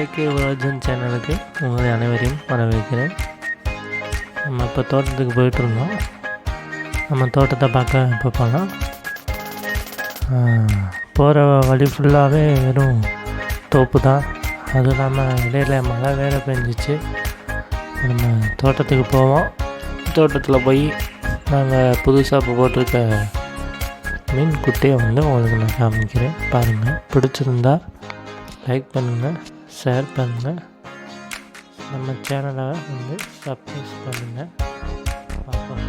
KK version சேனலுக்கு உங்களை அனைவரையும் வரவேற்கிறேன். நம்ம இப்போ தோட்டத்துக்கு போயிட்டுருந்தோம். நம்ம தோட்டத்தை பார்க்க இப்போ போகலாம். போகிற வழி ஃபுல்லாகவே வெறும் தோப்பு தான். அதுவும் இல்லாமல் இடையில மழை வேறு பெஞ்சிச்சு. நம்ம தோட்டத்துக்கு போவோம். தோட்டத்தில் போய் நாங்கள் புதுசாக இப்போ போட்டிருக்க மீன் குட்டையை உங்களுக்கு நான் காமிக்கிறேன். பாருங்கள், பிடிச்சிருந்தா லைக் பண்ணுங்கள், ஷேர் பண்ணுங்கள், நம்ம சேனலை சப்ஸ்கிரைப் பண்ணுங்கள். பார்ப்போம்.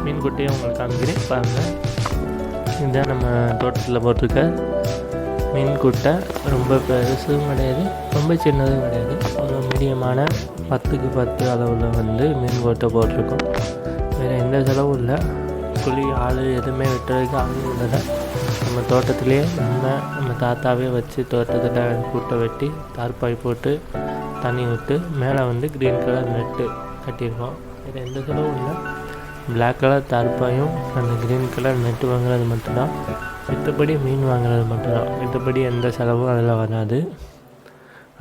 மீன் குட்டையை உங்களுக்கு காமிக்கிறேன். பாருங்கள், இதுதான் நம்ம தோட்டத்தில் போட்டிருக்க மீன் குட்டை. ரொம்ப பெருசும் கிடையாது, ரொம்ப சின்னதும் கிடையாது. ஒரு மீடியமான 10x 10 அளவில் மீன் குட்டை போட்டிருக்கோம். வேறு எந்த செலவும் இல்லை. குழி ஆள் எதுவுமே வெட்டுறதுக்கு ஆள் இல்லை. நம்ம தோட்டத்திலே நம்ம தாத்தாவே வச்சு தோட்டத்தில் கூட்டை வெட்டி தார்பாய் போட்டு தண்ணி விட்டு மேலே க்ரீன் கலர் நெட்டு கட்டியிருக்கோம். வேறு எந்த செலவும் இல்லை. பிளாக் கலர் தார்பாயும் அந்த க்ரீன் கலர் நெட்டு வாங்குறது மட்டும்தான். மித்தபடி மீன் வாங்குறது மட்டும்தான். மித்தபடி எந்த செலவும் அதில் வராது.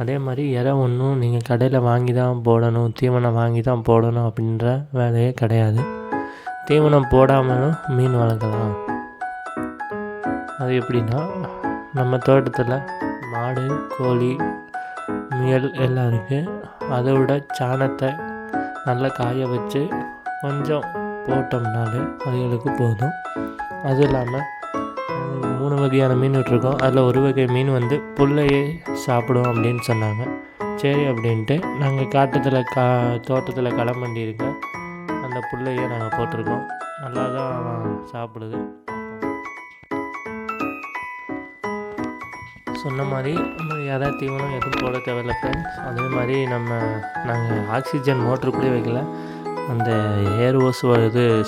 அதே மாதிரி இறை ஒன்றும் நீங்கள் கடையில் வாங்கி தான் போடணும், தீவனம் வாங்கி தான் போடணும் அப்படின்ற வேலையே கிடையாது. தீவனம் போடாமலும் மீன் வளர்க்கலாம். அது எப்படின்னா, நம்ம தோட்டத்தில் மாடு, கோழி, முயல் எல்லாம் இருக்குது. அதை விட சாணத்தை நல்லா காய வச்சு கொஞ்சம் போட்டோம்னாலே அதுகளுக்கு போதும். அதுவும் இல்லாமல் 3 வகையான மீன் விட்டுருக்கோம். அதில் ஒரு வகை மீன் புல்லையே சாப்பிடும் அப்படின்னு சொன்னாங்க. சரி அப்படின்ட்டு நாங்கள் தோட்டத்தில் களமண்டி இருக்க அந்த புல்லையே நாங்கள் போட்டிருக்கோம். நல்லா தான் சாப்பிடுது. சொன்ன மாதிரி எதை தீவனம் எதுவும் போட தேவையில்லை ஃப்ரெண்ட்ஸ். அதே மாதிரி நாங்கள் ஆக்சிஜன் மோட்ரு கூட வைக்கல. அந்த ஏர் ஓஸ்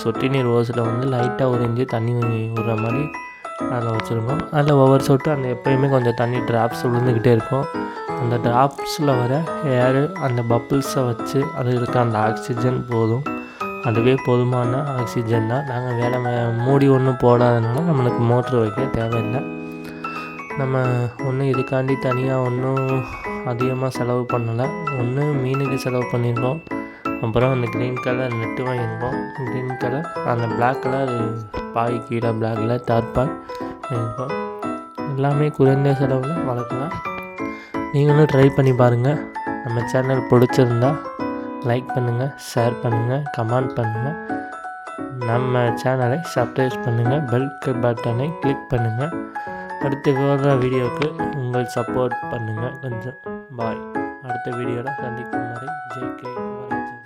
சொட்டு நீர் ஓஸில் லைட்டாக ஒரு இன்ச்சு தண்ணி விடுற மாதிரி அதில் வச்சுருக்கோம். அதில் ஒவ்வொரு சொட்டு அந்த எப்போயுமே கொஞ்சம் தண்ணி ட்ராப்ஸ் விழுந்துக்கிட்டே இருக்கும். அந்த ட்ராப்ஸில் வர ஏரு அந்த பப்புள்ஸை வச்சு அதுக்கு அந்த ஆக்சிஜன் போதும். அதுவே போதுமான ஆக்சிஜன் தான். நாங்கள் வேலை மூடி ஒன்றும் போடாதனால நம்மளுக்கு மோட்ரு வைக்க தேவையில்லை. நம்ம ஒன்றும் இதுக்காண்டி தனியாக ஒன்றும் அதிகமாக செலவு பண்ணலை. ஒன்று மீனுக்கு செலவு பண்ணியிருக்கோம். அப்புறம் அந்த க்ரீன் கலர் நெட்டு வாங்கியிருக்கோம். க்ரீன் கலர் அந்த பிளாக் கலர் பாய், கீழே பிளாக் கலர் தார்பாய் வாங்கியிருக்கோம். எல்லாமே குறைந்த செலவில் வளர்க்கலாம். நீங்களும் ட்ரை பண்ணி பாருங்கள். நம்ம சேனல் பிடிச்சிருந்தா லைக் பண்ணுங்கள், ஷேர் பண்ணுங்கள், கமெண்ட் பண்ணுங்கள். நம்ம சேனலை சப்ஸ்கிரைப் பண்ணுங்கள், பெல் பட்டனை கிளிக் பண்ணுங்கள். அடுத்து வர வீடியோவுக்கு உங்கள் சப்போர்ட் பண்ணுங்கள் கொஞ்சம். பாய். அடுத்த வீடியோவில் சந்திக்கும் வரை JK பாலாஜி.